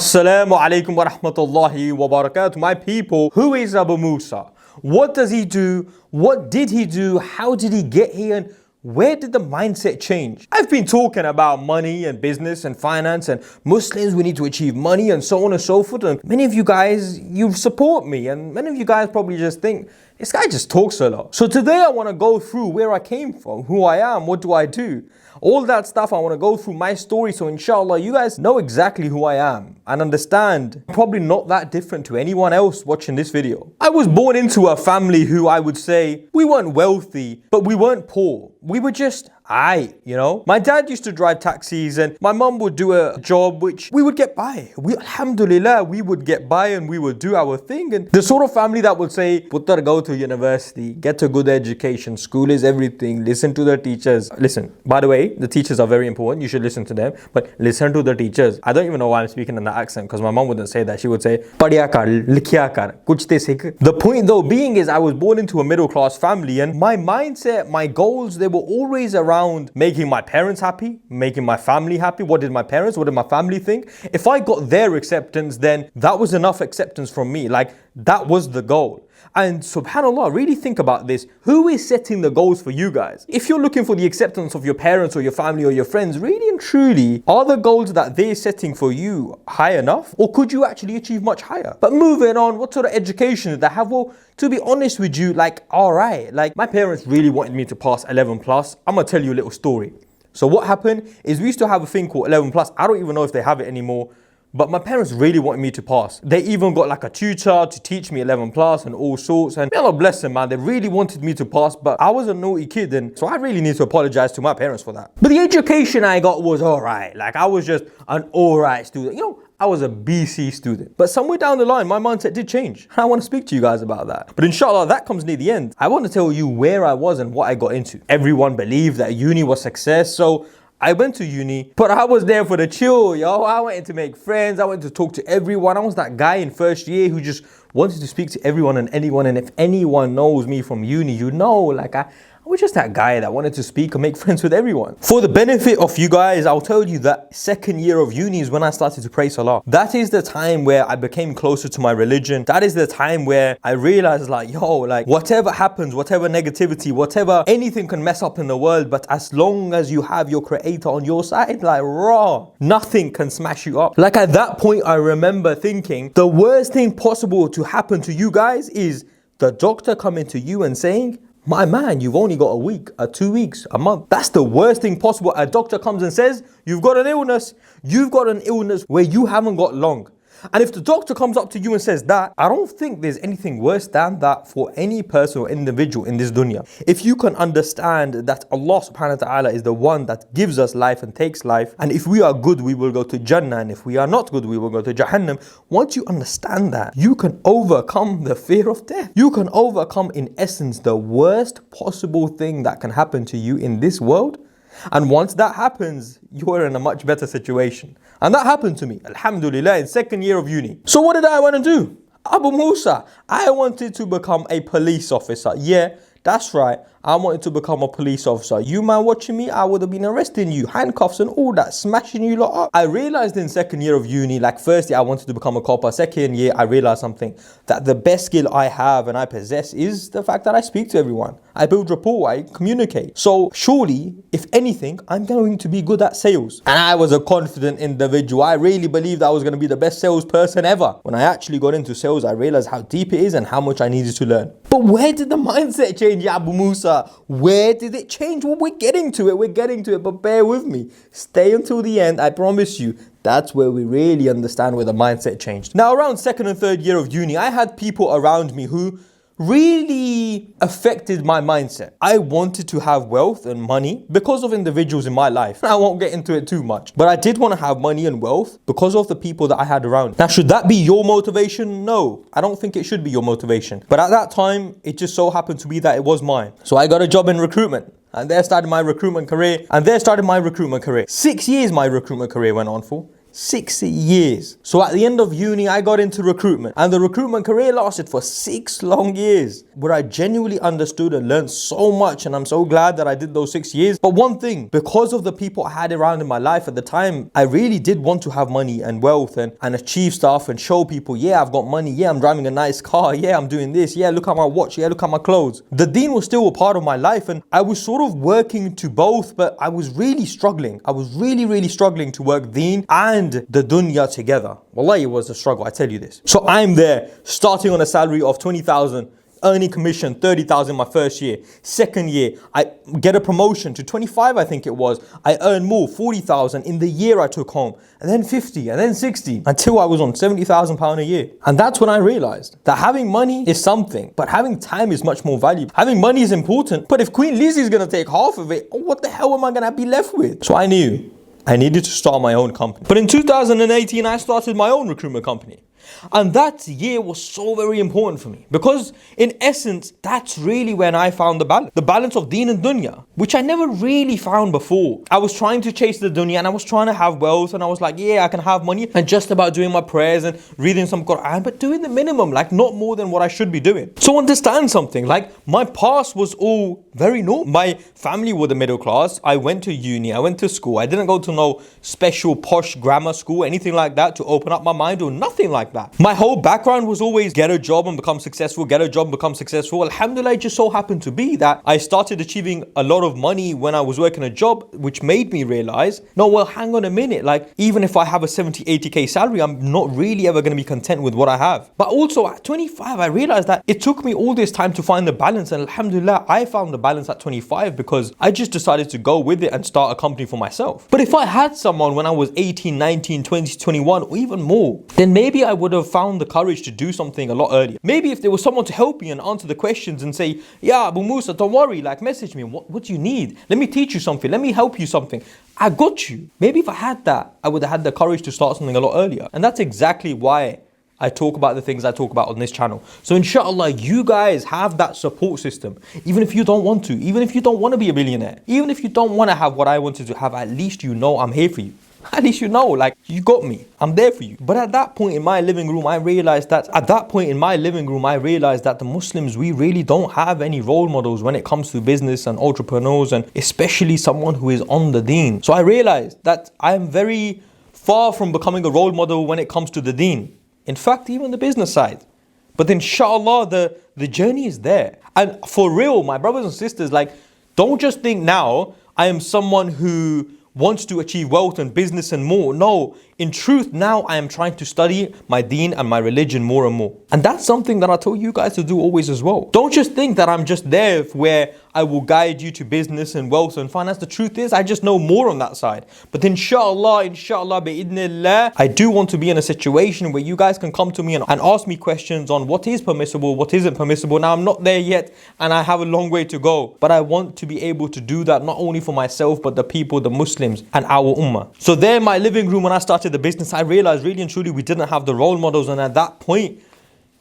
Assalamu alaikum wa rahmatullahi wa barakatuh. My people, who is Abu Musa? What does he do? What did he do? How did he get here? And where did the mindset change? I've been talking about money and business and finance and Muslims, we need to achieve money and so on and so forth. And many of you guys, you support me. And many of you guys probably just think, this guy just talks a lot. So today I want to go through where I came from, who I am, what do I do? All that stuff, I want to go through my story. So inshallah, you guys know exactly who I am and understand. I'm probably not that different to anyone else watching this video. I was born into a family who I would say, we weren't wealthy, but we weren't poor. We were just you know. My dad used to drive taxis and my mum would do a job which we would get by. Alhamdulillah, we would get by and we would do our thing. And the sort of family that would say, Puttar, go to university, get a good education, school is everything, listen to the teachers. Listen, by the way, the teachers are very important, you should listen to them, but listen to the teachers. I don't even know why I'm speaking in that accent because my mum wouldn't say that. She would say, Padhya kar, likhya kar, kuch te sikh. The point though being is I was born into a middle class family and my mindset, my goals, they were always around making my parents happy, making my family happy. What did my family think? If I got their acceptance, then that was enough acceptance from me. Like that was the goal. And subhanAllah, really think about this. Who is setting the goals for you guys? If you're looking for the acceptance of your parents or your family or your friends, really and truly, are the goals that they're setting for you high enough? Or could you actually achieve much higher? But moving on, what sort of education did they have? Well, to be honest with you, alright, my parents really wanted me to pass 11 plus. I'm gonna tell you a little story. So what happened is we used to have a thing called 11 plus. I don't even know if they have it anymore. But my parents really wanted me to pass. They even got a tutor to teach me 11 plus and all sorts. And may Allah bless them, man. They really wanted me to pass, but I was a naughty kid. And so I really need to apologize to my parents for that. But the education I got was all right. I was just an all right student. You know, I was a BC student. But somewhere down the line, my mindset did change. And I want to speak to you guys about that. But inshallah, that comes near the end. I want to tell you where I was and what I got into. Everyone believed that uni was success. So I went to uni, but I was there for the chill, yo. I wanted to make friends. I wanted to talk to everyone. I was that guy in first year who just wanted to speak to everyone and anyone. And if anyone knows me from uni, you know, I was just that guy that wanted to speak and make friends with everyone. For the benefit of you guys, I'll tell you that second year of uni is when I started to pray Salah. That is the time where I became closer to my religion. That is the time where I realized whatever happens, whatever negativity, whatever, anything can mess up in the world, but as long as you have your creator on your side, nothing can smash you up. At that point, I remember thinking the worst thing possible to happen to you guys is the doctor coming to you and saying, my man, you've only got a week, 2 weeks, a month. That's the worst thing possible. A doctor comes and says, you've got an illness. You've got an illness where you haven't got long. And if the doctor comes up to you and says that, I don't think there's anything worse than that for any person or individual in this dunya. If you can understand that Allah subhanahu wa ta'ala is the one that gives us life and takes life, and if we are good, we will go to Jannah, and if we are not good, we will go to Jahannam. Once you understand that, you can overcome the fear of death. You can overcome, in essence, the worst possible thing that can happen to you in this world. And once that happens, you're in a much better situation. And that happened to me, alhamdulillah, in second year of uni. So what did I want to do? Abu Musa, I wanted to become a police officer. Yeah, that's right. I wanted to become a police officer. You man watching me, I would have been arresting you, handcuffs and all that, smashing you lot up. I realized in second year of uni, first year I wanted to become a copper. Second year, I realized something, that the best skill I have and I possess is the fact that I speak to everyone. I build rapport, I communicate. So surely, if anything, I'm going to be good at sales. And I was a confident individual. I really believed I was going to be the best salesperson ever. When I actually got into sales, I realized how deep it is and how much I needed to learn. But where did the mindset change, Abu Musa? Where did it change? Well, we're getting to it, but bear with me. Stay until the end, I promise you. That's where we really understand where the mindset changed. Now, around second and third year of uni, I had people around me who really affected my mindset. I wanted to have wealth and money because of individuals in my life. I won't get into it too much, but I did want to have money and wealth because of the people that I had around. Now, should that be your motivation? No, I don't think it should be your motivation. But at that time, it just so happened to be that it was mine. So I got a job in recruitment. And there started my recruitment career. 6 years my recruitment career went on for. 6 years. So at the end of uni, I got into recruitment, and the recruitment career lasted for 6 long years, where I genuinely understood and learned so much, and I'm so glad that I did those 6 years. But one thing, because of the people I had around in my life at the time, I really did want to have money and wealth and achieve stuff and show people, yeah, I've got money, yeah, I'm driving a nice car, yeah, I'm doing this, yeah, look at my watch, yeah, look at my clothes. The deen was still a part of my life, and I was sort of working to both, but I was really struggling. I was really struggling to work deen and the dunya together. Wallahi, it was a struggle, I tell you this. So I'm there, starting on a salary of 20,000, earning commission 30,000 my first year. Second year, I get a promotion to 25, I think it was. I earn more, 40,000 in the year I took home, and then 50, and then 60, until I was on 70,000 pound a year. And that's when I realized that having money is something, but having time is much more valuable. Having money is important, but if Queen Lizzie is gonna take half of it, what the hell am I gonna be left with? So I knew I needed to start my own company. But in 2018, I started my own recruitment company. And that year was so very important for me, because in essence, that's really when I found the balance of deen and dunya, which I never really found before. I was trying to chase the dunya, and I was trying to have wealth, and I was like, yeah, I can have money, and just about doing my prayers and reading some Quran, but doing the minimum, like not more than what I should be doing. So understand something, like my past was all very normal. My family were the middle class. I went to uni, I went to school. I didn't go to no special posh grammar school, anything like that to open up my mind, or nothing like that. My whole background was always get a job and become successful, get a job and become successful. Alhamdulillah, it just so happened to be that I started achieving a lot of money when I was working a job, which made me realize, no, well, hang on a minute. Like, even if I have a 70, 80K salary, I'm not really ever going to be content with what I have. But also at 25, I realized that it took me all this time to find the balance. And alhamdulillah, I found the balance at 25 because I just decided to go with it and start a company for myself. But if I had someone when I was 18, 19, 20, 21, or even more, then maybe I would have found the courage to do something a lot earlier. Maybe if there was someone to help me and answer the questions and say, yeah, Abu Musa, don't worry, like message me. What do you need? Let me teach you something. Let me help you something. I got you. Maybe if I had that, I would have had the courage to start something a lot earlier. And that's exactly why I talk about the things I talk about on this channel. So inshallah, you guys have that support system. Even if you don't want to, even if you don't want to be a billionaire, even if you don't want to have what I wanted to have, at least you know I'm here for you. At least you know, like, you got me. I'm there for you. But at that point in my living room, I realized that the Muslims, we really don't have any role models when it comes to business and entrepreneurs, and especially someone who is on the deen. So I realized that I am very far from becoming a role model when it comes to the deen. In fact, even the business side. But inshallah, the journey is there. And for real, my brothers and sisters, like, don't just think now I am someone who wants to achieve wealth and business and more. No, in truth, now I am trying to study my deen and my religion more and more. And that's something that I tell you guys to do always as well. Don't just think that I'm just there where I will guide you to business and wealth and finance. The truth is, I just know more on that side. But inshallah, bi'idhnillah, I do want to be in a situation where you guys can come to me and ask me questions on what is permissible, what isn't permissible. Now, I'm not there yet, and I have a long way to go. But I want to be able to do that, not only for myself, but the people, the Muslims, and our ummah. So there in my living room, when I started the business, I realized really and truly we didn't have the role models. And at that point,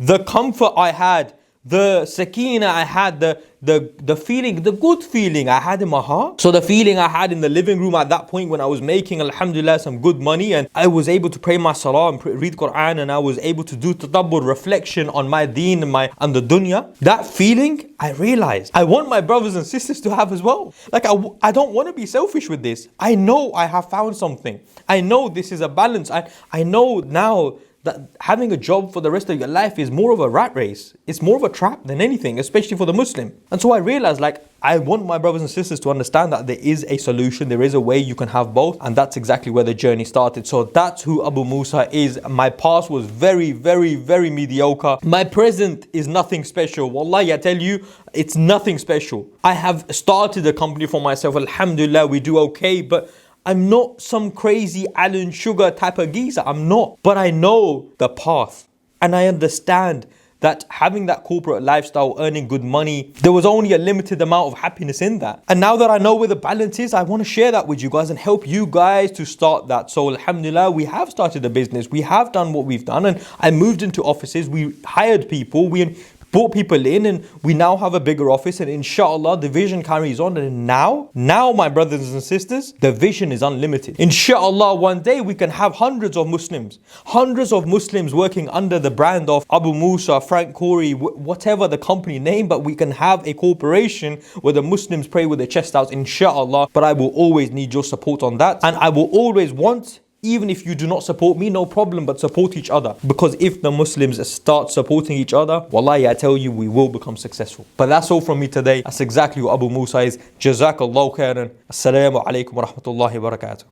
the comfort I had, the sakina I had, the feeling, the good feeling I had in my heart. So the feeling I had in the living room at that point when I was making, alhamdulillah, some good money, and I was able to pray my salah and read Quran, and I was able to do tadabbur, reflection on my deen and the dunya. That feeling, I realized I want my brothers and sisters to have as well. Like, I don't want to be selfish with this. I know I have found something. I know this is a balance. I know now that having a job for the rest of your life is more of a rat race. It's more of a trap than anything, especially for the Muslim. And so I realized, like, I want my brothers and sisters to understand that there is a solution, there is a way you can have both, and that's exactly where the journey started. So that's who Abu Musa is. My past was very, very, very mediocre. My present is nothing special. Wallahi, I tell you, it's nothing special. I have started a company for myself. Alhamdulillah, we do okay, but I'm not some crazy Alan Sugar type of geezer. I'm not. But I know the path. And I understand that having that corporate lifestyle, earning good money, there was only a limited amount of happiness in that. And now that I know where the balance is, I want to share that with you guys and help you guys to start that. So alhamdulillah, we have started a business. We have done what we've done. And I moved into offices. We hired people. brought people in, and we now have a bigger office, and inshallah the vision carries on. And now my brothers and sisters, the vision is unlimited. Inshallah one day we can have hundreds of Muslims working under the brand of Abu Musa, Frank Corey, whatever the company name, but we can have a corporation where the Muslims pray with their chest out, inshallah. But I will always need your support on that, and I will always want, even if you do not support me, no problem, but support each other. Because if the Muslims start supporting each other, wallahi, I tell you, we will become successful. But that's all from me today. That's exactly what Abu Musa is. Jazakallahu khairan. Assalamu alaikum wa rahmatullahi wa barakatuh.